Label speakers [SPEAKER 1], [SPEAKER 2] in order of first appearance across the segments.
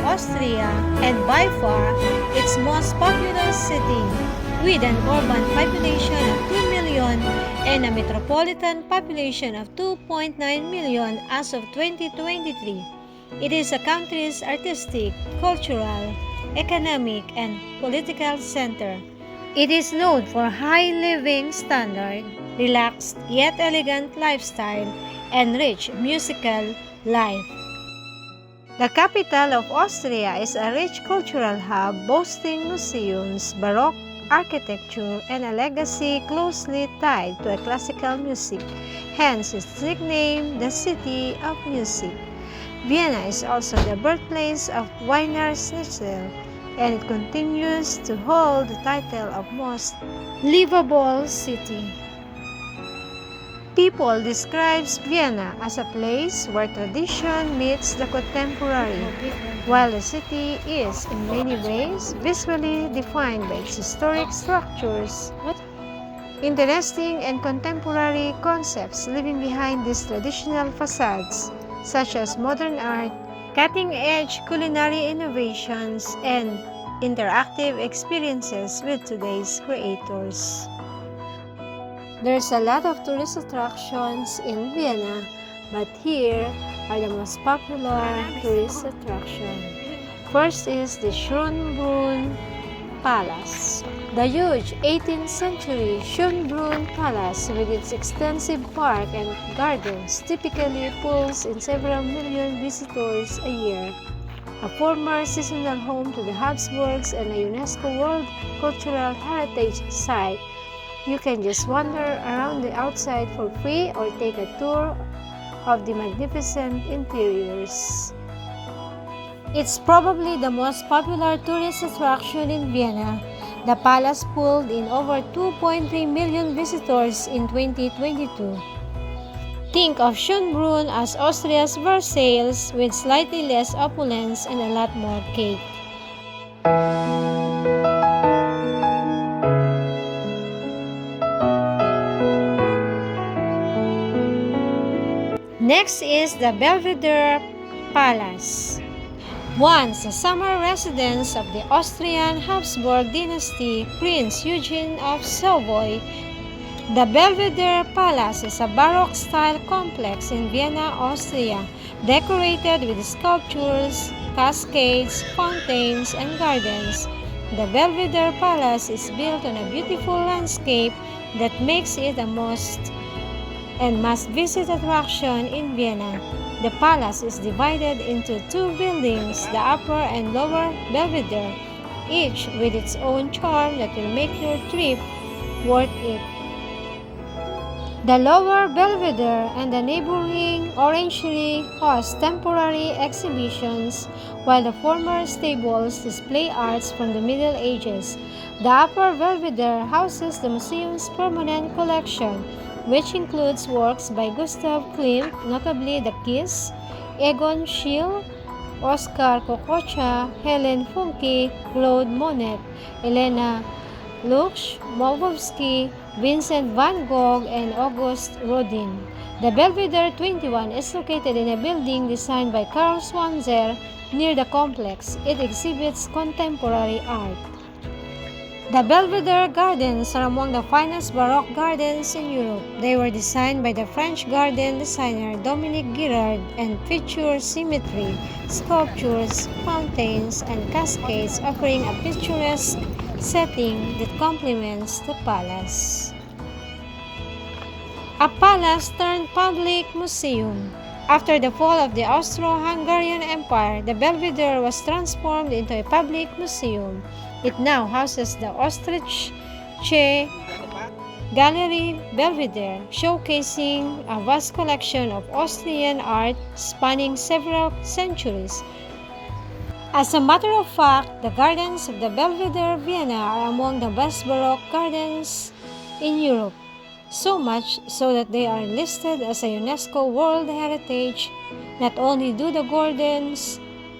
[SPEAKER 1] Austria and by far its most populous city, with an urban population of 2 million and a metropolitan population of 2.9 million as of 2023. It is the country's artistic, cultural, economic, and political center. It is known for high living standard, relaxed yet elegant lifestyle, and rich musical life. The capital of Austria is a rich cultural hub boasting museums, Baroque architecture, and a legacy closely tied to classical music, hence its nickname, the City of Music. Vienna is also the birthplace of Vienna'S, and it continues to hold the title of most livable city. People describes Vienna as a place where tradition meets the contemporary, while the city is, in many ways, visually defined by its historic structures, interesting and contemporary concepts living behind these traditional facades, such as modern art, cutting-edge culinary innovations, and interactive experiences with today's creators. There's a lot of tourist attractions in Vienna, but here are the most popular tourist attractions. First is the Schönbrunn Palace. The huge 18th century Schönbrunn Palace, with its extensive park and gardens, typically pulls in several million visitors a year. A former seasonal home to the Hofburgs and a UNESCO World Cultural Heritage Site, you can just wander around the outside for free or take a tour of the magnificent interiors. It's probably the most popular tourist attraction in Vienna. The palace pulled in over 2.3 million visitors in 2022. Think of Schönbrunn as Austria's Versailles, with slightly less opulence and a lot more cake. Next is the Belvedere Palace. Once the summer residence of the Austrian Habsburg dynasty, Prince Eugene of Savoy, the Belvedere Palace is a Baroque-style complex in Vienna, Austria, decorated with sculptures, cascades, fountains, and gardens. The Belvedere Palace is built on a beautiful landscape that makes it a must-visit attraction in Vienna. The palace is divided into two buildings, the upper and lower Belvedere, each with its own charm that will make your trip worth it. The lower Belvedere and the neighboring orangery host temporary exhibitions, while the former stables display arts from the Middle Ages. The upper Belvedere houses the museum's permanent collection, which includes works by Gustav Klimt, notably The Kiss, Egon Schiele, Oskar Kokocha, Helen Funke, Claude Monet, Elena Luch-Moldavsky, Vincent van Gogh, and August Rodin. The Belvedere 21 is located in a building designed by Karl Schwanzer near the complex. It exhibits contemporary art. The Belvedere Gardens are among the finest Baroque gardens in Europe. They were designed by the French garden designer Dominique Girard and feature symmetry, sculptures, fountains, and cascades, offering a picturesque setting that complements the palace. A palace turned public museum. After the fall of the Austro-Hungarian Empire, the Belvedere was transformed into a public museum. It now houses the Ostrich Gallery Belvedere, showcasing a vast collection of Austrian art spanning several centuries. As a matter of fact, the gardens of the Belvedere Vienna are among the best Baroque gardens in Europe, so much so that they are listed as a UNESCO World Heritage. Not only do the gardens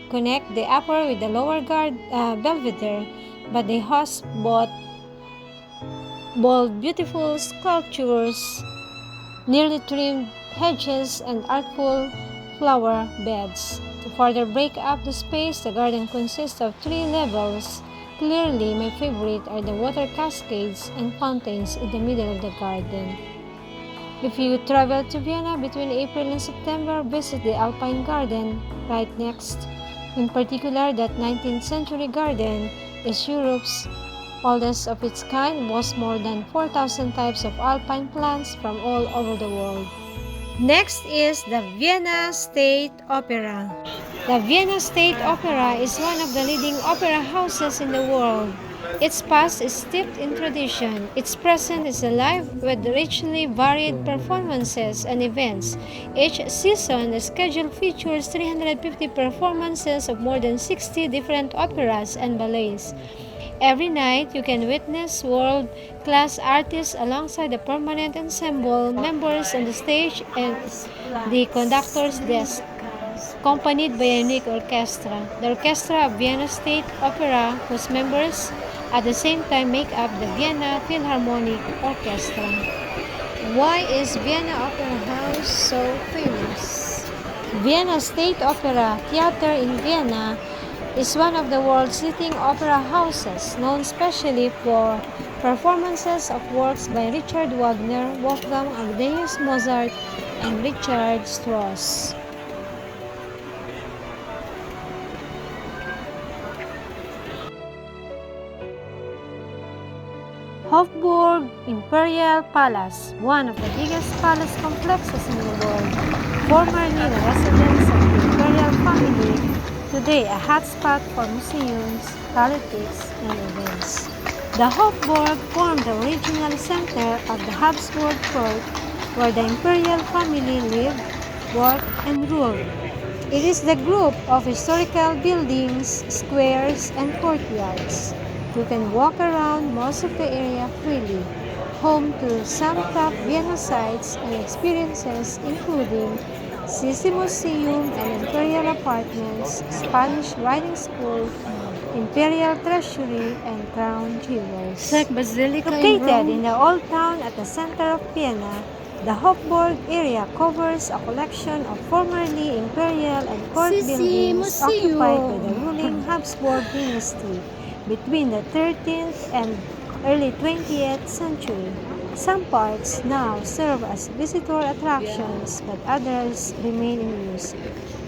[SPEAKER 1] connect the upper with the lower Belvedere, but they host both bold, beautiful sculptures, nearly trimmed hedges, and artful flower beds. To further break up the space, the garden consists of 3 levels. Clearly, my favorite are the water cascades and fountains in the middle of the garden. If you travel to Vienna between April and September, visit the Alpine Garden right next. In particular, that 19th century garden is Europe's oldest of its kind, boasts more than 4,000 types of alpine plants from all over the world. Next is the Vienna State Opera. The Vienna State Opera is one of the leading opera houses in the world. Its past is steeped in tradition. Its present is alive with richly varied performances and events. Each season, the schedule features 350 performances of more than 60 different operas and ballets. Every night, you can witness world-class artists alongside the permanent ensemble members on the stage and the conductor's desk, accompanied by a unique orchestra. The Orchestra of Vienna State Opera, whose members at the same time make up the Vienna Philharmonic Orchestra. Why is Vienna Opera House so famous? Vienna State Opera Theater in Vienna is one of the world's leading opera houses, known specially for performances of works by Richard Wagner, Wolfgang Amadeus Mozart, and Richard Strauss. Hofburg Imperial Palace, one of the biggest palace complexes in the world, formerly the residence of the Imperial family, today a hotspot for museums, politics, and events. The Hofburg formed the original center of the Habsburg court, where the Imperial family lived, worked, and ruled. It is the group of historical buildings, squares, and courtyards. You can walk around most of the area freely, home to some top Vienna sights and experiences including Sissi Museum and Imperial Apartments, Spanish Riding School, Imperial Treasury, and Crown Jewels. Located in the Old Town at the center of Vienna, the Hofburg area covers a collection of formerly Imperial and court buildings occupied by the ruling Habsburg dynasty between the 13th and early 20th century. Some parts now serve as visitor attractions, but others remain in use.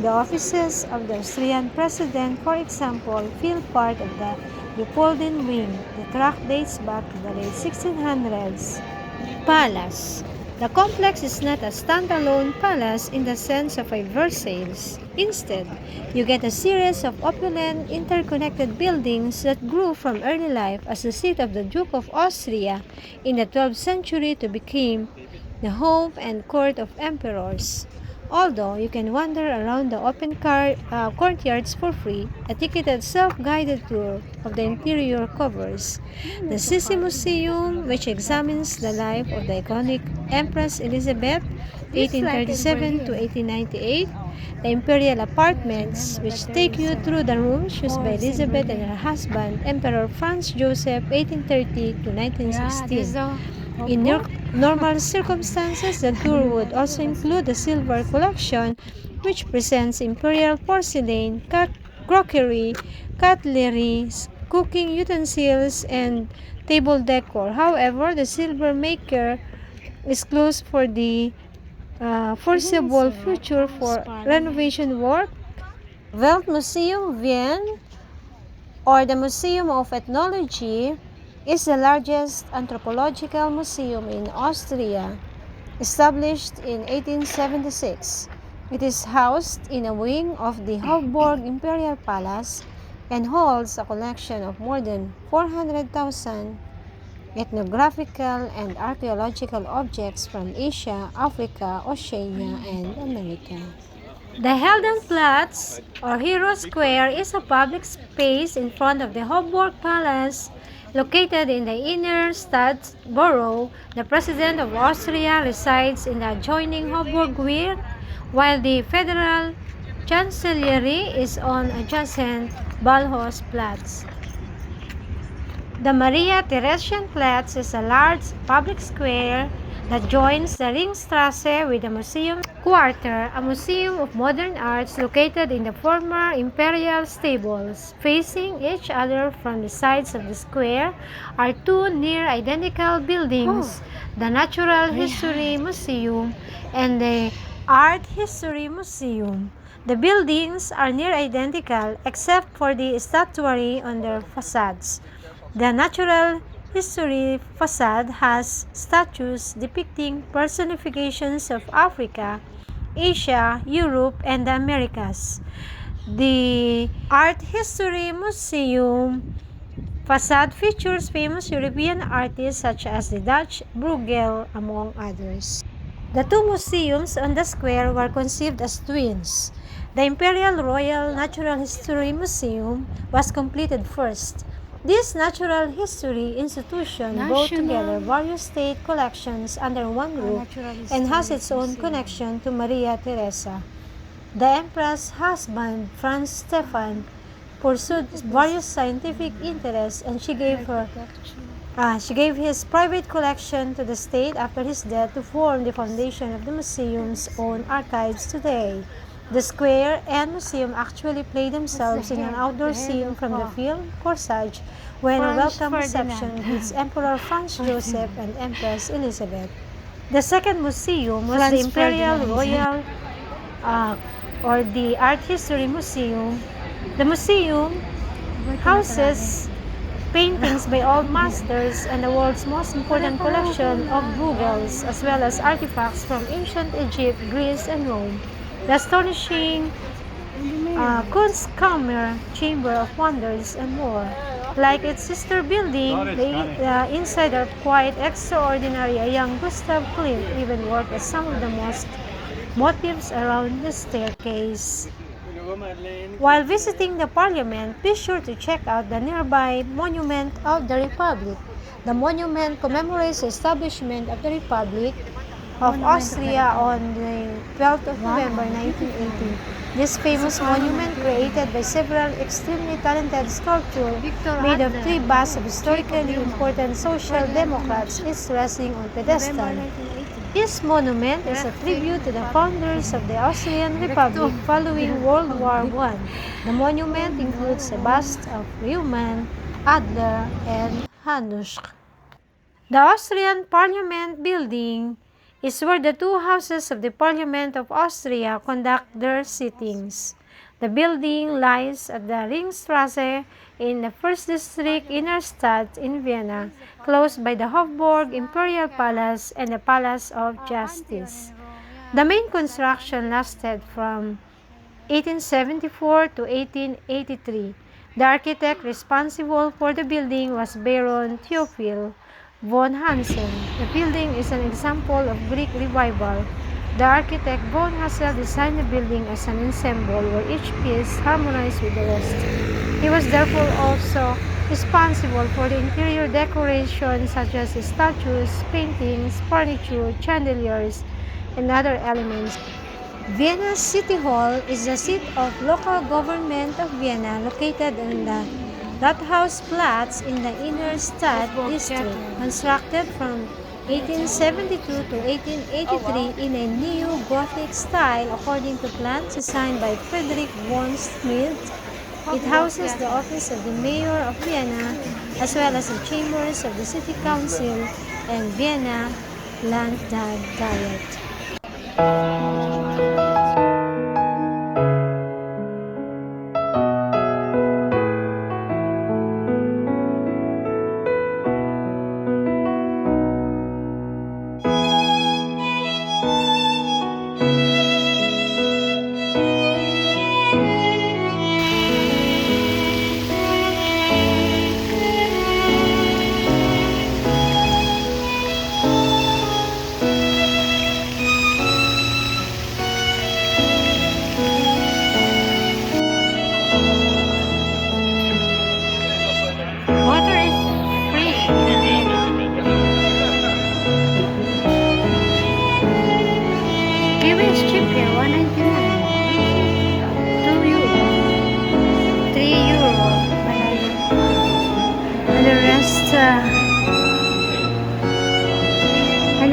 [SPEAKER 1] The offices of the Austrian president, for example, fill part of the Leopoldine wing. The tract dates back to the late 1600s. Palace. The complex is not a standalone palace in the sense of a Versailles. Instead, you get a series of opulent, interconnected buildings that grew from early life as the seat of the Duke of Austria in the 12th century to become the home and court of emperors. Although you can wander around the open courtyards for free, a ticketed self-guided tour of the interior covers the Sissi Museum, which examines the life of the iconic Empress Elizabeth, 1837 to 1898, the Imperial Apartments, which take you through the rooms used by Elizabeth and her husband, Emperor Franz Joseph, 1830 to 1916. In normal circumstances, the tour would also include the silver collection, which presents imperial porcelain, crockery, cutlery, cooking utensils, and table decor. However, the silver maker is closed for the foreseeable future for renovation work. Weltmuseum Wien, or the Museum of Ethnology, is the largest anthropological museum in Austria, established in 1876. It is housed in a wing of the Hofburg Imperial Palace and holds a collection of more than 400,000 ethnographical and archaeological objects from Asia, Africa, Oceania, and America. The Heldenplatz, or Hero Square, is a public space in front of the Hofburg Palace, located in the inner Stadtborough. The President of Austria resides in the adjoining Hofburg Weir, while the Federal Chancellery is on adjacent Ballhausplatz. The Maria Theresienplatz is a large public square that joins the Ringstrasse with the Museum Quarter, a museum of modern arts located in the former Imperial stables. Facing each other from the sides of the square are two near-identical buildings, the Natural History Museum and the Art History Museum. The buildings are near identical except for the statuary on their facades. The Natural History facade has statues depicting personifications of Africa, Asia, Europe, and the Americas. The Art History Museum facade features famous European artists such as the Dutch Bruegel, among others. The two museums on the square were conceived as twins. The Imperial Royal Natural History Museum was completed first. This natural history institution brought together various state collections under one roof and has its own connection to Maria Theresa. The Empress' husband, Franz Stefan, pursued various scientific interests and she gave his private collection to the state after his death to form the foundation of the museum's own archives today. The square and museum actually play themselves in an outdoor scene from the film Corsage when a welcome reception meets Emperor Franz Joseph and Empress Elizabeth. The second museum was the Imperial Royal or the Art History Museum. The museum houses paintings by all masters and the world's most important collection of Bruegels, as well as artifacts from ancient Egypt, Greece, and Rome. The astonishing Kunstkammer, Chamber of Wonders, and more. Like its sister building, the inside are quite extraordinary. A young Gustav Klimt even worked at some of the most motifs around the staircase. While visiting the parliament, be sure to check out the nearby Monument of the Republic. The monument commemorates the establishment of the Republic of Austria on the 12th of November 1980. This famous monument, created by several extremely talented sculptors made of three busts of historically important social democrats, is resting on pedestal. This monument is a tribute to the founders of the Austrian Republic following World War I. The monument includes a bust of Reumann, Adler, and Hanusch. The Austrian Parliament building is where the two houses of the Parliament of Austria conduct their sittings. The building lies at the Ringstrasse in the 1st District Innenstadt in Vienna, close by the Hofburg Imperial Palace and the Palace of Justice. The main construction lasted from 1874 to 1883. The architect responsible for the building was Baron Theophil von Hansen. The building is an example of Greek revival. The architect von Hassel designed the building as an ensemble where each piece harmonized with the rest. He was therefore also responsible for the interior decoration such as statues, paintings, furniture, chandeliers, and other elements. Vienna's City Hall is the seat of local government of Vienna, located on the Rathausplatz in the Innenstadt district, constructed from 1872 to 1883 in a neo-Gothic style according to plans designed by Friedrich von Schmidt. It houses the office of the mayor of Vienna, as well as the chambers of the city council and Vienna Landtag Diet.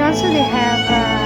[SPEAKER 1] also they have